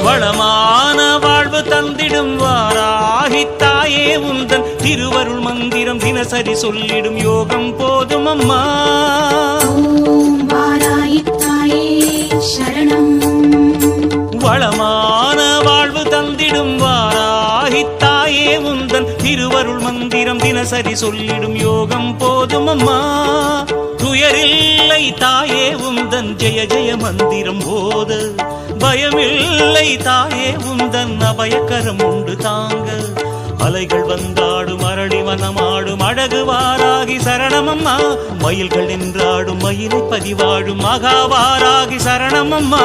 வளமான வாழ்வு தந்திடும் வாராகி தாயே உந்தன் திருவருள் மந்திரம் தினசரி சொல்லிடும் யோகம் போதும் அம்மா. வாராகி தாயே சரணம். வளமான வாழ்வு தந்திடும் வாராகி தாயே உந்தன் திருவருள் மந்திரம் தினசரி சொல்லிடும் யோகம் போதும் அம்மா. துயரில்லை தாயே உந்தன் ஜெய ஜெய மந்திரம் போத, பயமில்லை தாயே உந்தன் அபயக்கரம் உண்டு தாங்க. அலைகள் வந்தாடும் அரளி வனமாடும் அழகு வாராகி சரணமம்மா. மயில்கள் நின்றாடும் மயிலை பதிவாடும் மகாவாராகி சரணமம்மா.